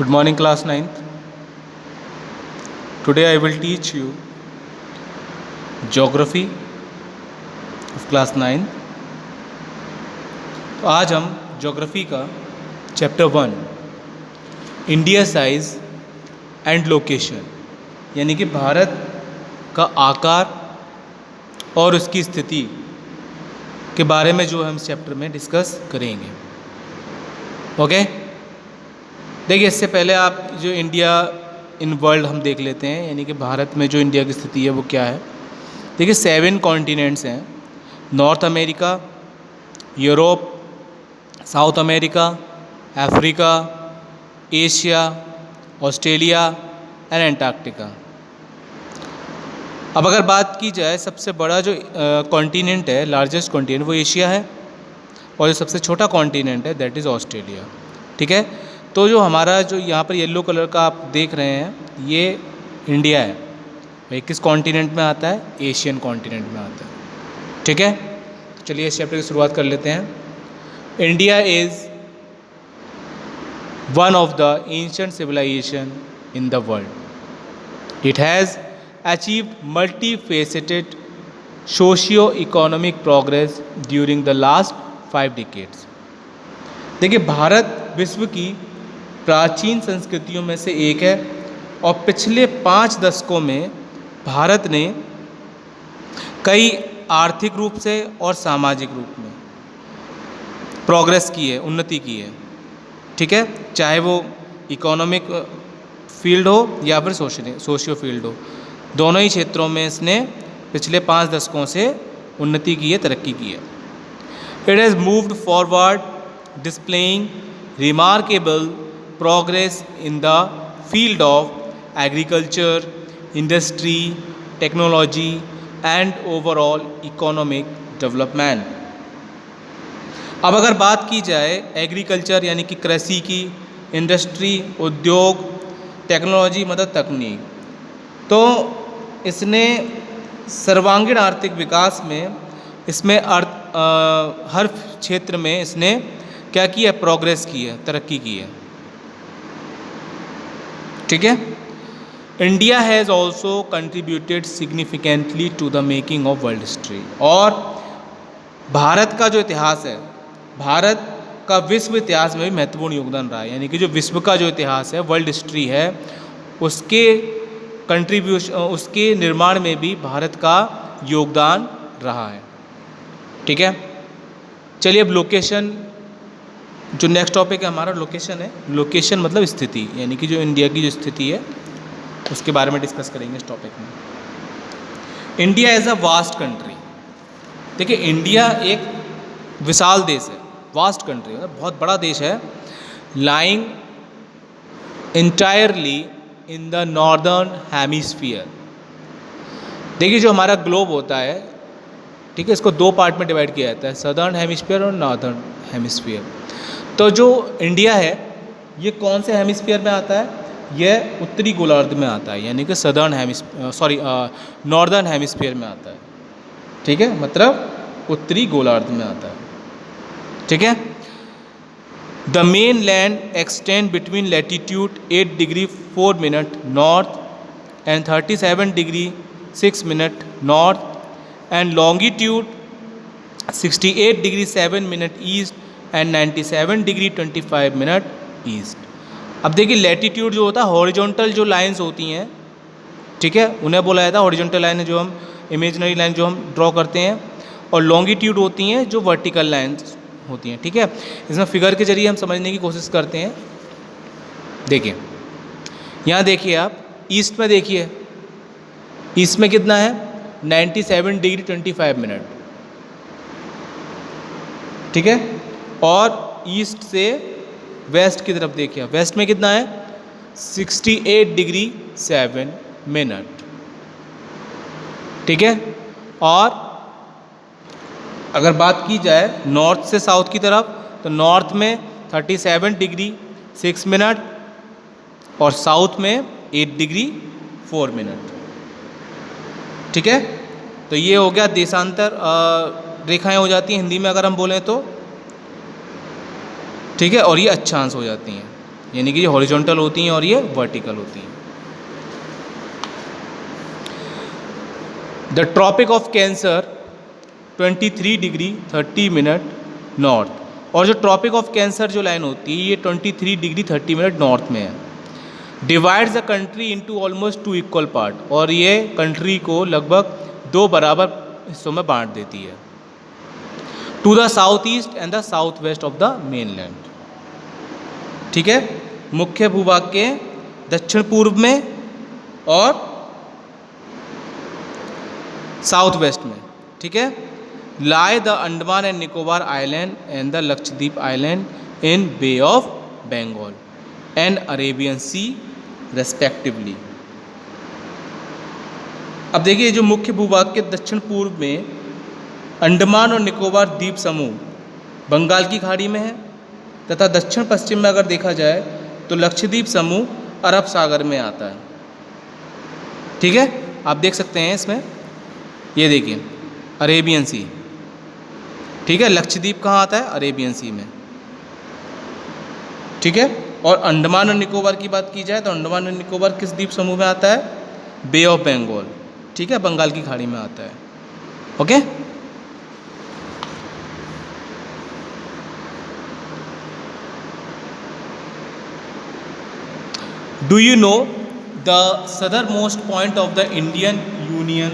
Good morning, class 9th. Today I will teach you geography of class 9. तो आज हम geography का chapter 1 India size and location यानी कि भारत का आकार और उसकी स्थिति के बारे में जो हम इस चैप्टर में डिस्कस करेंगे. ओके, देखिए इससे पहले आप जो इंडिया इन वर्ल्ड हम देख लेते हैं, यानी कि भारत में जो इंडिया की स्थिति है वो क्या है. देखिए 7 कॉन्टिनेंट्स हैं. North America, Europe, south America, Africa, Asia, Australia and Antarctica. अब अगर बात की जाए सबसे बड़ा जो कॉन्टिनेंट है, लार्जेस्ट कॉन्टिनेंट, वो एशिया है और जो सबसे छोटा कॉन्टिनेंट है दैट इज़ ऑस्ट्रेलिया. ठीक है, तो जो हमारा जो यहाँ पर येलो कलर का आप देख रहे हैं ये इंडिया है. ये किस कॉन्टिनेंट में आता है? एशियन कॉन्टिनेंट में आता है. ठीक है, तो चलिए इस चैप्टर की शुरुआत कर लेते हैं. India is one of the ancient civilisation in the world. It has achieved multifaceted socio-economic progress during the last 5 decades. देखिए भारत विश्व की प्राचीन संस्कृतियों में से एक है और पिछले 5 दशकों में भारत ने कई आर्थिक रूप से और सामाजिक रूप में प्रोग्रेस की है, उन्नति की है. ठीक है, चाहे वो इकोनॉमिक फील्ड हो या फिर सोशियो फील्ड हो, दोनों ही क्षेत्रों में इसने पिछले 5 दशकों से उन्नति की है, तरक्की की है. It has moved forward displaying remarkable progress in the field of agriculture, industry, technology and overall economic development. अब अगर बात की जाए एग्रीकल्चर यानी कि कृषि की, इंडस्ट्री, उद्योग, टेक्नोलॉजी मतलब तकनीक, तो इसने सर्वांगीण आर्थिक विकास में इसमें हर क्षेत्र में इसने क्या किया? प्रोग्रेस की है, तरक्की की है. ठीक है, India has also contributed significantly to the making of world history. और भारत का जो इतिहास है, भारत का विश्व इतिहास में भी महत्वपूर्ण योगदान रहा है. यानी कि जो विश्व का जो इतिहास है, वर्ल्ड हिस्ट्री है, उसके कंट्रीब्यूशन, उसके निर्माण में भी भारत का योगदान रहा है. ठीक है, चलिए अब लोकेशन, जो नेक्स्ट टॉपिक है हमारा लोकेशन है. लोकेशन मतलब स्थिति, यानी कि जो इंडिया की जो स्थिति है उसके बारे में डिस्कस करेंगे इस टॉपिक में. India as a vast country. देखिए इंडिया एक विशाल देश है, वास्ट कंट्री मतलब बहुत बड़ा देश है. Lying entirely in the northern hemisphere. देखिए जो हमारा ग्लोब होता है, ठीक है, इसको 2 पार्ट में डिवाइड किया जाता है, सदर्न हेमिस्फीयर और नॉर्दर्न हेमिस्फीयर. तो जो इंडिया है ये कौन से हेमिस्फीयर में आता है? यह उत्तरी गोलार्ध में आता है, यानी कि नॉर्दर्न हेमिस्फीयर में आता है. ठीक है, मतलब उत्तरी गोलार्ध में आता है. ठीक है, the main land extend between latitude 8 degree 4 minute north and 37 degree 6 minute north and longitude 68 degree 7 minute east and 97 degree 25 minute east. अब देखिए लैटिट्यूड जो होता है, हॉरिजॉन्टल जो लाइंस होती हैं, ठीक है, उन्हें बोला जाता है हॉरिजॉन्टल लाइन, जो हम इमेजिनरी लाइन जो हम ड्रॉ करते हैं, और लॉन्गिट्यूड होती हैं जो वर्टिकल लाइंस होती हैं. ठीक है, इसमें फिगर के जरिए हम समझने की कोशिश करते हैं. देखिए यहाँ देखिए आप ईस्ट में देखिए, ईस्ट में कितना है? 97 डिग्री 25 मिनट. ठीक है, और ईस्ट से वेस्ट की तरफ देखिए, वेस्ट में कितना है? 68 डिग्री 7 मिनट. ठीक है, और अगर बात की जाए नॉर्थ से साउथ की तरफ, तो नॉर्थ में 37 डिग्री 6 मिनट और साउथ में 8 डिग्री 4 मिनट. ठीक है, तो ये हो गया देशांतर रेखाएं हो जाती हैं हिंदी में अगर हम बोलें तो. ठीक है, और ये अक्षांश हो जाती हैं. यानी कि ये हॉरिजॉन्टल होती हैं और ये वर्टिकल होती हैं। The Tropic of Cancer 23 degree 30 minute north, और जो ट्रॉपिक ऑफ कैंसर जो लाइन होती है ये 23 डिग्री 30 मिनट नॉर्थ में है। Divides the country into almost 2 equal part, और ये कंट्री को लगभग 2 बराबर हिस्सों में बांट देती है। To the south east and the south west of the mainland, ठीक है, मुख्य भूभाग के दक्षिण पूर्व में और साउथ वेस्ट में, ठीक है। lie the Andaman and Nicobar Island and the Lakshadweep Island in Bay of Bengal and Arabian Sea respectively। अब देखिए जो मुख्य भूभाग के दक्षिण पूर्व में अंडमान और निकोबार द्वीप समूह बंगाल की खाड़ी में है, तथा दक्षिण पश्चिम में अगर देखा जाए तो लक्षद्वीप समूह अरब सागर में आता है, ठीक है। आप देख सकते हैं इसमें, ये देखिए अरेबियन सी, ठीक है। लक्षद्वीप कहाँ आता है? अरेबियन सी में, ठीक है। और अंडमान और निकोबार की बात की जाए तो अंडमान और निकोबार किस द्वीप समूह में आता है? बे ऑफ बंगाल, ठीक है, बंगाल की खाड़ी में आता है। Okay, do you know the southernmost point of the Indian Union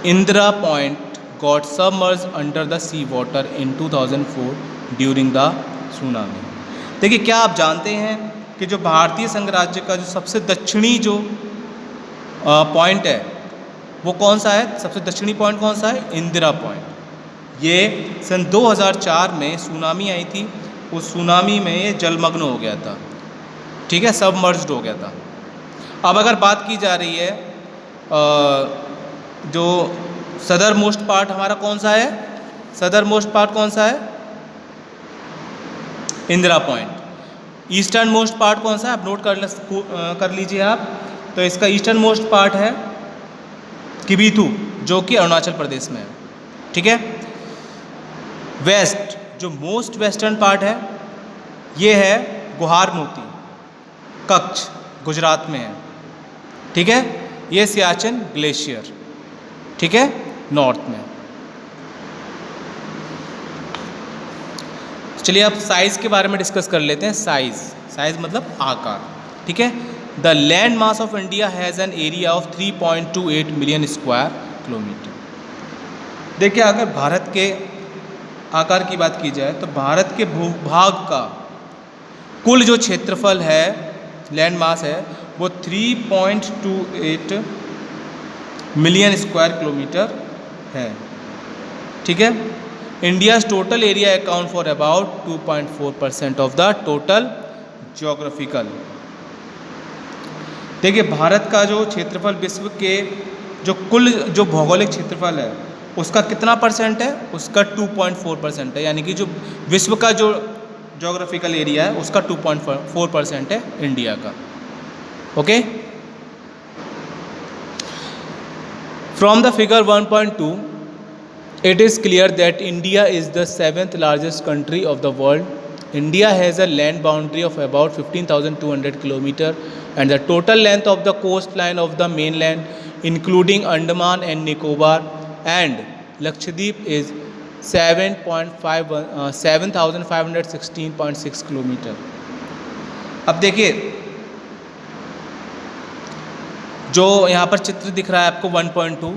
Indira Point got submerged under the sea water in 2004 during the tsunami। देखिए क्या आप जानते हैं कि जो भारतीय संघ राज्य का जो सबसे दक्षिणी जो पॉइंट है वो कौन सा है? सबसे दक्षिणी पॉइंट कौन सा है? इंदिरा पॉइंट। ये सन 2004 में सुनामी आई थी, उस सुनामी में ये जलमग्न हो गया था, ठीक है, सबमर्ज्ड हो गया था। अब अगर बात की जा रही है जो सदर मोस्ट पार्ट हमारा कौन सा है? सदर मोस्ट पार्ट कौन सा है? Indira point. Eastern most part कौन सा है? आप नोट कर लीजिए आप, तो इसका ईस्टर्न मोस्ट पार्ट है किबीथू, जो कि अरुणाचल प्रदेश में है, ठीक है। वेस्ट, जो मोस्ट वेस्टर्न पार्ट है ये है गुहारमोती कच्छ, गुजरात में है, ठीक है। ये सियाचिन ग्लेशियर, ठीक है, नॉर्थ में। चलिए अब साइज के बारे में डिस्कस कर लेते हैं। साइज मतलब आकार, ठीक है। The land mass of India has an area of 3.28 million square kilometre. देखिए अगर भारत के आकार की बात की जाए तो भारत के भूभाग का कुल जो क्षेत्रफल है, लैंड मास है, वो 3.28 मिलियन स्क्वायर किलोमीटर है, ठीक है। India's total area account for about 2.4% of the total geographical. देखिए भारत का जो क्षेत्रफल विश्व के जो कुल जो भौगोलिक क्षेत्रफल है उसका कितना परसेंट है? उसका 2.4% है, यानी कि जो विश्व का जो ज्योग्राफिकल एरिया है उसका 2.4% है इंडिया का। Okay, from the figure 1.2 it is clear that India is the 7th largest country of the world. India has a land boundary of about 15,200 km and the total length of the coastline of the mainland including Andaman and Nicobar and Lakshadweep is 7,516.6 km। अब देखिए जो यहाँ पर चित्र दिख रहा है आपको 1.2,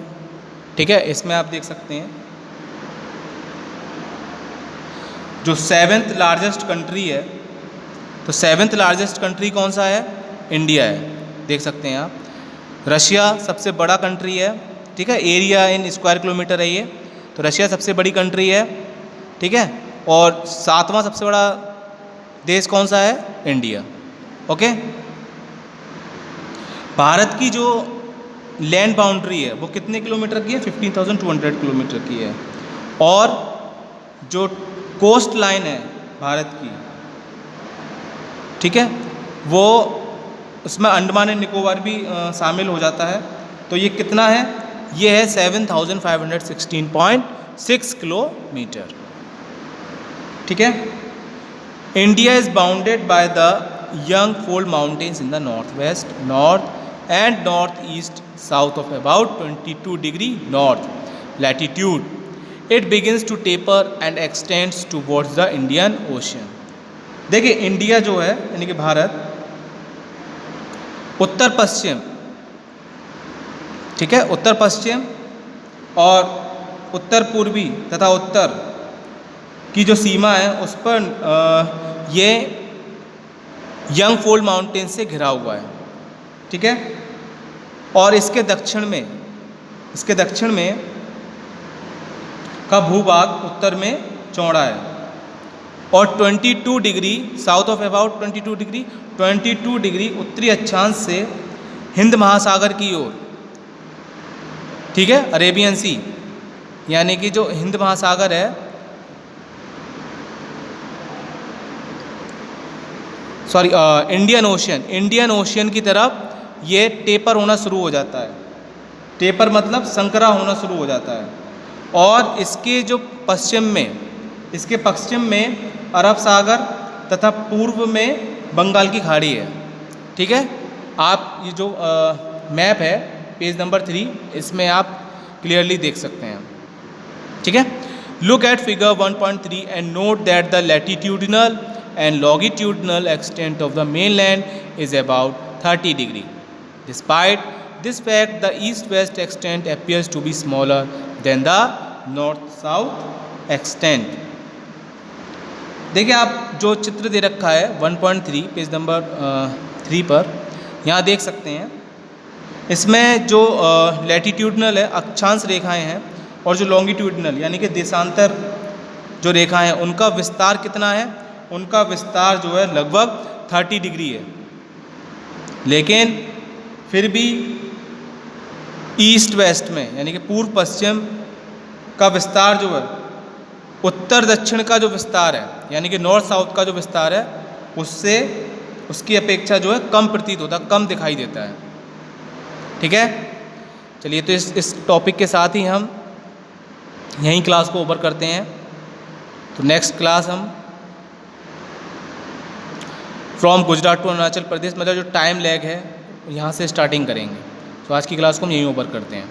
ठीक है, इसमें आप देख सकते हैं जो 7th लार्जेस्ट कंट्री है, तो 7th लार्जेस्ट कंट्री कौन सा है? इंडिया है, देख सकते हैं आप। रशिया सबसे बड़ा कंट्री है, ठीक है, एरिया इन स्क्वायर किलोमीटर है ये, तो रशिया सबसे बड़ी कंट्री है, ठीक है। और 7वां सबसे बड़ा देश कौन सा है? इंडिया। ओके, भारत की जो लैंड बाउंड्री है वो कितने किलोमीटर की है? 15,200 किलोमीटर की है। और जो कोस्ट लाइन है भारत की, ठीक है, वो उसमें अंडमान एंड निकोबार भी शामिल हो जाता है, तो ये कितना है? ये है 7,516.6 किलोमीटर, ठीक है। India is bounded by the Yangfold Mountains in the northwest, north and northeast, south of about 22° north latitude. It begins to taper and extends towards the Indian Ocean. देखिए इंडिया जो है यानी कि भारत उत्तर पश्चिम, ठीक है, उत्तर पश्चिम और उत्तर पूर्वी तथा उत्तर की जो सीमा है उस पर ये यंगफोल्ड माउंटेन से घिरा हुआ है, ठीक है। और इसके दक्षिण में का भूभाग उत्तर में चौड़ा है और 22° साउथ ऑफ अबाउट 22° उत्तरी अक्षांश से हिंद महासागर की ओर, ठीक है, अरेबियन सी यानी कि जो हिंद महासागर है, सॉरी इंडियन ओशियन की तरफ ये टेपर होना शुरू हो जाता है। टेपर मतलब संकरा होना शुरू हो जाता है और इसके पश्चिम में अरब सागर तथा पूर्व में बंगाल की खाड़ी है, ठीक है। आप ये जो मैप है पेज नंबर 3 इसमें आप क्लियरली देख सकते हैं, ठीक है। Look at figure 1.3 and note that the latitudinal and longitudinal extent of the mainland is about 30°. Despite this fact, the east-west extent appears to be smaller than the north-south extent. देखिए आप जो चित्र दे रखा है 1.3 पेज नंबर 3 पर यहाँ देख सकते हैं। इसमें जो लैटिट्यूडनल है अक्षांश रेखाएं हैं और जो लॉन्गिट्यूडनल यानी कि देशांतर जो रेखाएं हैं उनका विस्तार कितना है, उनका विस्तार जो है लगभग 30° है। लेकिन फिर भी ईस्ट वेस्ट में यानी कि पूर्व पश्चिम का विस्तार जो है उत्तर दक्षिण का जो विस्तार है यानी कि नॉर्थ साउथ का जो विस्तार है उससे उसकी अपेक्षा जो है कम प्रतीत होता है, कम दिखाई देता है, ठीक है। चलिए तो इस टॉपिक के साथ ही हम यहीं क्लास को ओवर करते हैं। तो नेक्स्ट क्लास हम फ्रॉम गुजरात टू अरुणाचल प्रदेश मतलब जो टाइम लैग है यहाँ से स्टार्टिंग करेंगे। तो आज की क्लास को हम यहीं ओवर करते हैं।